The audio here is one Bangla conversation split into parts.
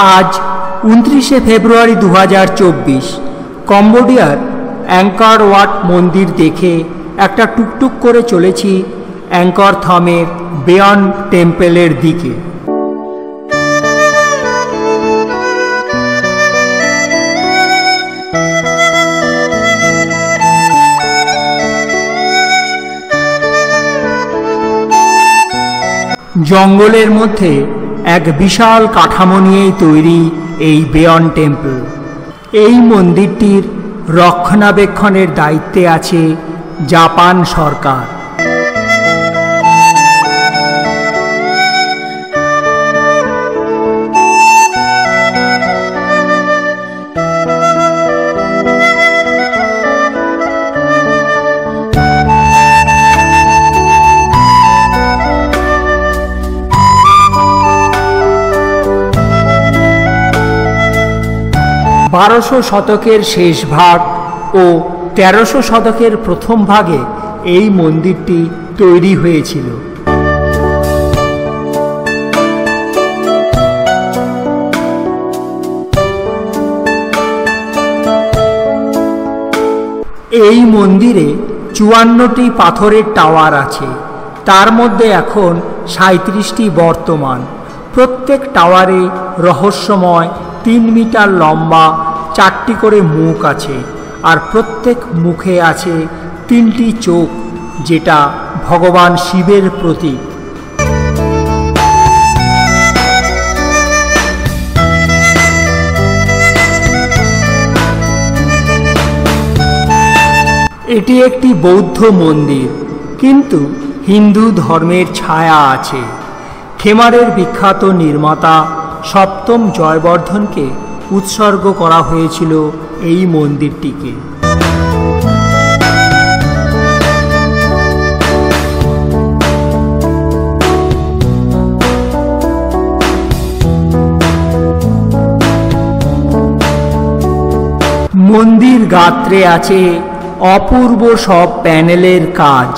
আজ 29শে ফেব্রুয়ারি 2024 কম্বোডিয়ার অ্যাংকর ওয়াট মন্দির দেখে একটা টুকটুক করে চলেছি অ্যাংকর থমের বেয়ন টেম্পলের দিকে। জঙ্গলের মধ্যে এক বিশাল কাঠামো নিয়েই তৈরি এই বেয়ন টেম্পল। এই মন্দিরটির রক্ষণাবেক্ষণের দায়িত্বে আছে জাপান সরকার। বারোশো শতকের শেষ ভাগ ও 1300 শতকের প্রথম ভাগে এই মন্দিরটি তৈরি হয়েছিল। এই মন্দিরে 54টি পাথরের টাওয়ার আছে, তার মধ্যে এখন 37টি বর্তমান। প্রত্যেক টাওয়ারে রহস্যময় 3 মিটার লম্বা 4টি করে মুখ আছে, আর প্রত্যেক মুখে আছে 3টি চোখ, যেটা ভগবান শিবের প্রতীক। এটি একটি বৌদ্ধ মন্দির, কিন্তু হিন্দু ধর্মের ছায়া আছে। খেমারের বিখ্যাত নির্মাতা সপ্তম জয়বর্ধনকে উৎসর্গ করা হয়েছিল এই মন্দিরটিকে। মন্দির গাত্রে আছে অপূর্ব সব প্যানেলের কাজ।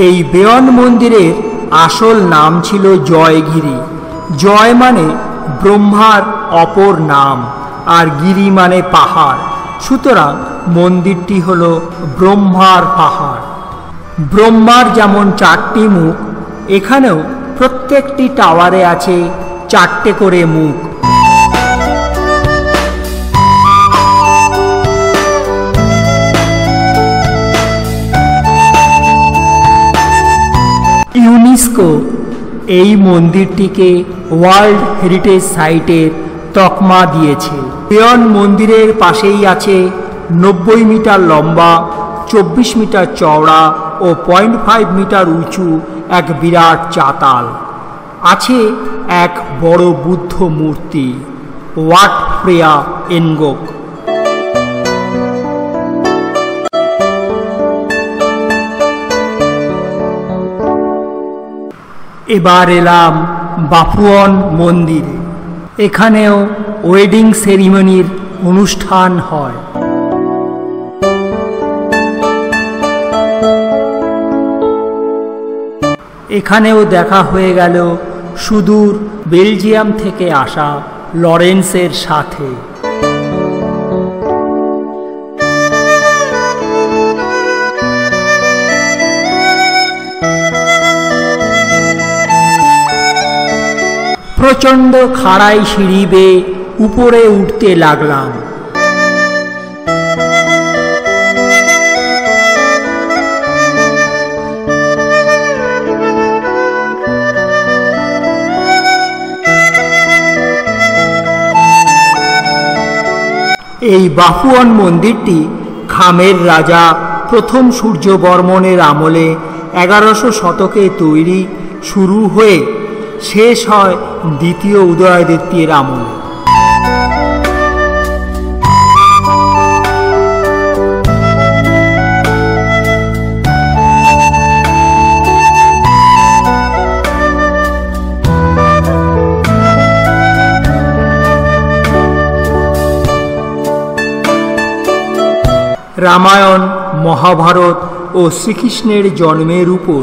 এই বেয়ন মন্দিরের আসল নাম ছিল জয়গিরি। জয় মানে ব্রহ্মার অপর নাম, আর গিরি মানে পাহাড়। সুতরাং মন্দিরটি হল ব্রহ্মার পাহাড়। ব্রহ্মার যেমন 4টি মুখ, এখানেও প্রত্যেকটি টাওয়ারে আছে 4টে করে মুখ। ইউনেস্কো এই মন্দিরটিকে ওয়ার্ল্ড হেরিটেজ সাইটের তকমা দিয়েছে। বেয়ন মন্দিরের পাশেই আছে 90 মিটার লম্বা, 24 মিটার চওড়া ও 0.5 মিটার উঁচু এক বিরাট চাতাল। আছে এক বড় বুদ্ধ মূর্তি, ওয়াট ফ্রেয়া এনগোক। এবার এলাম বাপুয়ন মন্দিরে। এখানেও ওয়েডিং সেরিমনির অনুষ্ঠান হয়। এখানেও দেখা হয়ে গেল সুদূর বেলজিয়াম থেকে আসা লরেন্সের সাথে। প্রচণ্ড খাড়াই সিঁড়ি বেয়ে উপরে উঠতে লাগলাম। এই বাপুয়ন মন্দিরটি খামের রাজা প্রথম সূর্যবর্মনের আমলে 1100 শতকে তৈরি শুরু হয়ে শেষ হয় দ্বিতীয় উদয়াদিত্যের আমলে। রামায়ণ, মহাভারত ও শ্রীকৃষ্ণের জন্মের উপর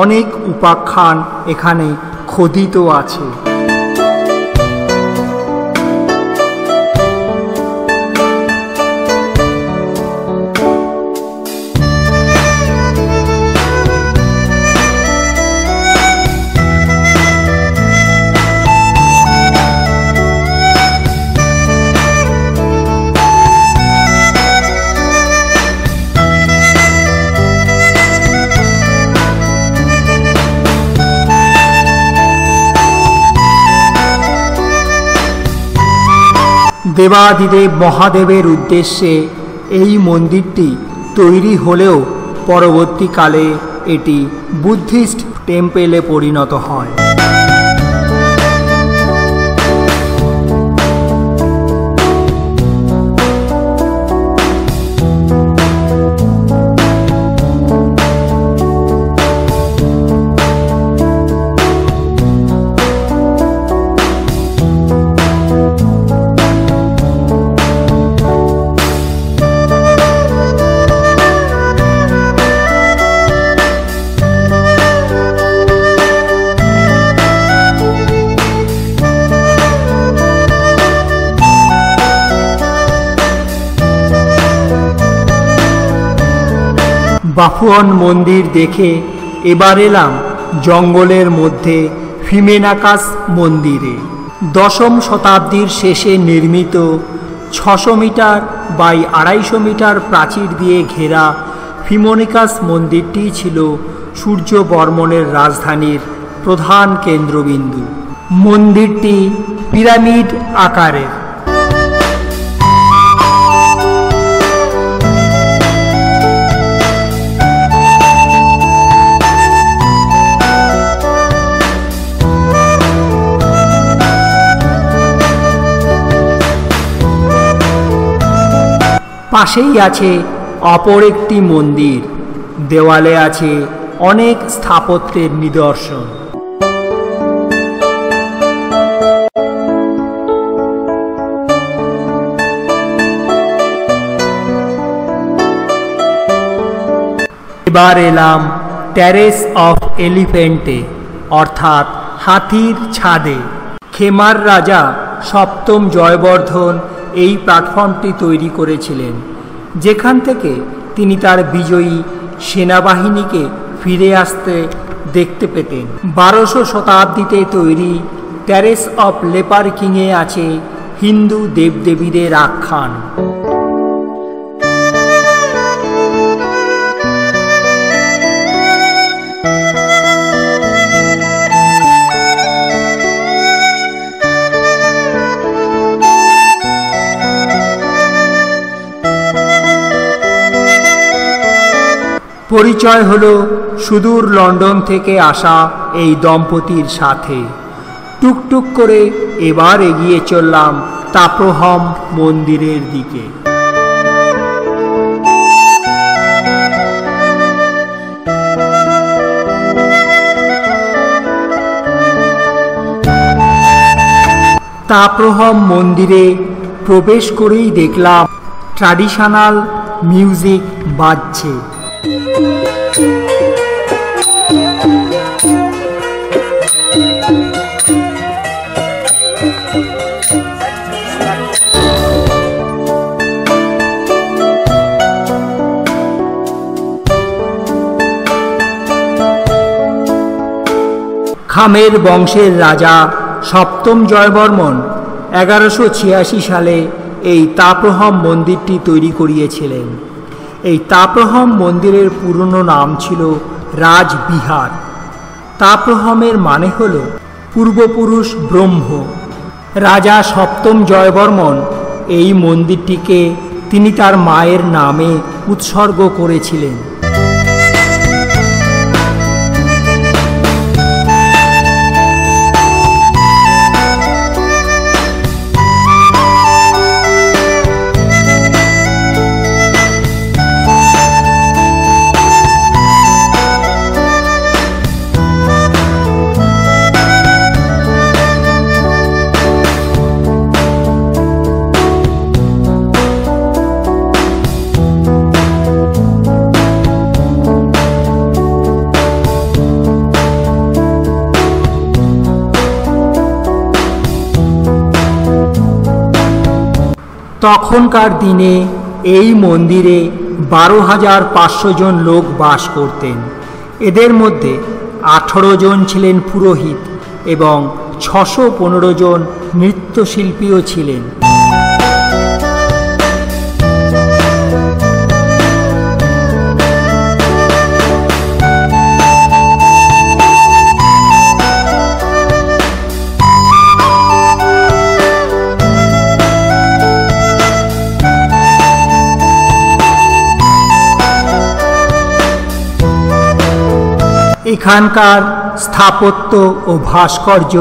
অনেক উপাখ্যান এখানে খোদিত আছে। দেবাদিদেব মহাদেবের উদ্দেশ্যে এই মন্দিরটি তৈরি হলেও পরবর্তীকালে এটি বুদ্ধিস্ট টেম্পেলে পরিণত হয়। বাফুয়ান মন্দির দেখে এবার এলাম জঙ্গলের মধ্যে ফিমেনাকাস মন্দিরে। দশম শতাব্দীর শেষে নির্মিত 600 মিটার বাই 250 মিটার প্রাচীর দিয়ে ঘেরা ফিমেনাকাস মন্দিরটি ছিল সূর্যবর্মনের রাজধানীর প্রধান কেন্দ্রবিন্দু। মন্দিরটি পিরামিড আকারের। পাশেই আছে অপর একটি মন্দির। দেওয়ালে আছে অনেক স্থাপত্যের নিদর্শন। এবার এলাম টেরেস অফ এলিফ্যান্টে, অর্থাৎ হাতির ছাদে। খেমার রাজা সপ্তম জয়বর্ধন এই প্ল্যাটফর্মটি তৈরি করেছিলেন, যেখান থেকে তিনি তার বিজয়ী সেনাবাহিনীকে ফিরে আসতে দেখতে পেতেন। 1200 শতাব্দীতে তৈরি টেরেস অফ লেপার কিংয়ে আছে হিন্দু দেবদেবীদের আখ্যান। পরিচয় হলো সুদূর লন্ডন থেকে আসা এই দম্পতির সাথে। টুকটুক করে এবার এগিয়ে চললাম তাপ্রহম মন্দিরের দিকে। তাপ্রহম মন্দিরে প্রবেশ করেই দেখলাম ট্র্যাডিশনাল মিউজিক বাজছে। খামের বংশের রাজা সপ্তম জয়বর্মন 1186 সালে এই তাপ্রহম মন্দিরটি তৈরি করিয়েছিলেন। এই তাপ্রহম মন্দিরের পুরনো নাম ছিল রাজবিহার। তাপ্রহমের মানে হল পূর্বপুরুষ ব্রহ্ম। রাজা সপ্তম জয়বর্মন এই মন্দিরটিকে তিনি তার মায়ের নামে উৎসর্গ করেছিলেন। তখনকার দিনে এই মন্দিরে 12,500 জন লোক বাস করতেন। এদের মধ্যে 18 জন ছিলেন পুরোহিত এবং 615 জন নৃত্যশিল্পীও ছিলেন। এখানকার স্থাপত্য ও ভাস্কর্য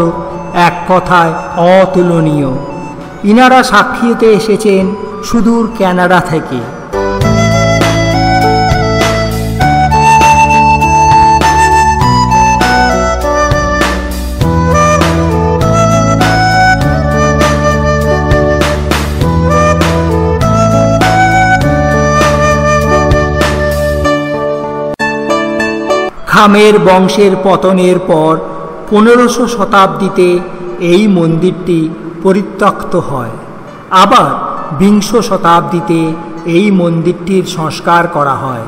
এক কথায় অতুলনীয়। ইনারা সাক্ষী হতে এসেছেন সুদূর কানাডা থেকে। খামের বংশের পতনের পর 1500 শতাব্দীতে এই মন্দিরটি পরিত্যক্ত হয়। আবার 20 শতাব্দীতে এই মন্দিরটির সংস্কার করা হয়।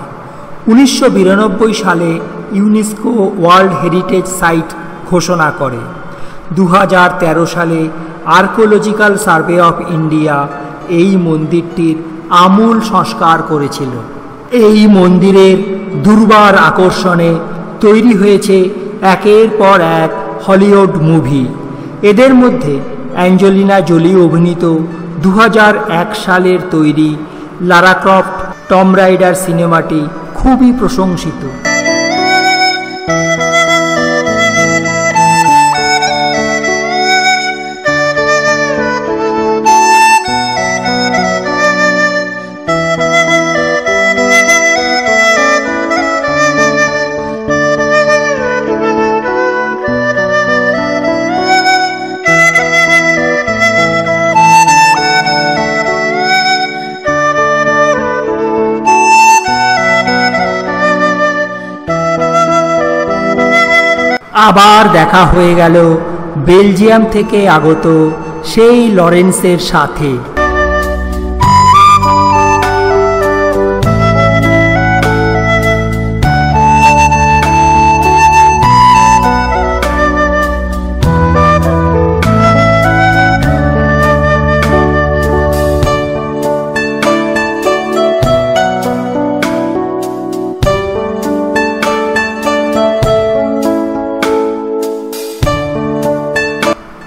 1992 সালে ইউনেস্কো ওয়ার্ল্ড হেরিটেজ সাইট ঘোষণা করে। 2013 সালে আর্কিওলজিক্যাল সার্ভে অফ ইন্ডিয়া এই মন্দিরটির আমূল সংস্কার করেছিল। এই মন্দিরের দুর্বার আকর্ষণে তৈরি হয়েছে একের পর এক হলিউড মুভি। এদের মধ্যে অ্যাঞ্জেলিনা জোলি অভিনীত 2001 সালের তৈরি লারা ক্রফট টম রাইডার সিনেমাটি খুবই প্রশংসিত। আবার দেখা হয়ে গেল বেলজিয়াম থেকে আগত সেই লরেন্সের সাথে।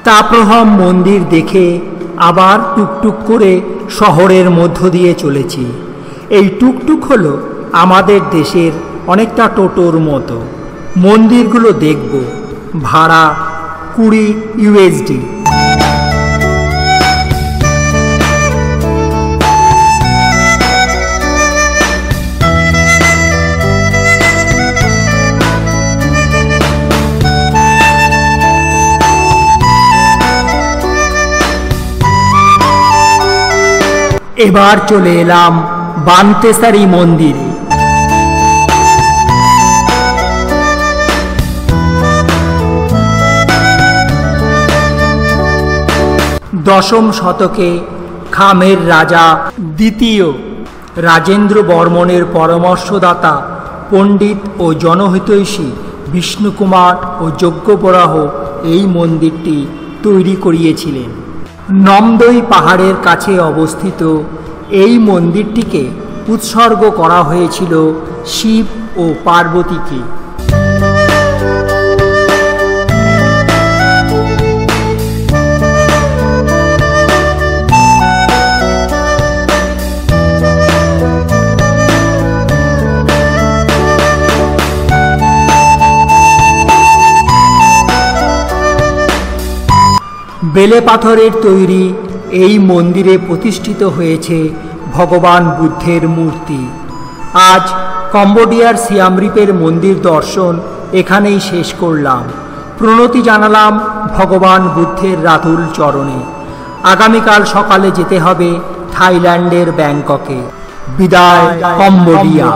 তাপ্রহম মন্দির দেখে আবার টুকটুক করে শহরের মধ্য দিয়ে চলেছি। এই টুকটুক হলো আমাদের দেশের অনেকটা টোটোর মতো। মন্দিরগুলো দেখব, ভাড়া 20 USD। এবার চলে এলাম বান্তেসারি মন্দিরে। দশম শতকে খামের রাজা দ্বিতীয় রাজেন্দ্র বর্মনের পরামর্শদাতা পণ্ডিত ও জনহিতৈষী বিষ্ণুকুমার ও যজ্ঞবরাহ এই মন্দিরটি তৈরি করিয়েছিলেন। নমদই পাহাড়ের কাছে অবস্থিত এই মন্দিরটিকে উৎসর্গ করা হয়েছিল শিব ও পার্বতীকে। বেলে পাথরের তৈরি এই মন্দিরে প্রতিষ্ঠিত হয়েছে ভগবান বুদ্ধের মূর্তি। আজ কম্বোডিয়ার সিয়াম রিপের মন্দির দর্শন এখানেই শেষ করলাম। প্রণতি জানালাম ভগবান বুদ্ধের রাতুল চরণে। আগামীকাল সকালে যেতে হবে থাইল্যান্ডের ব্যাংককে। বিদায় কম্বোডিয়া।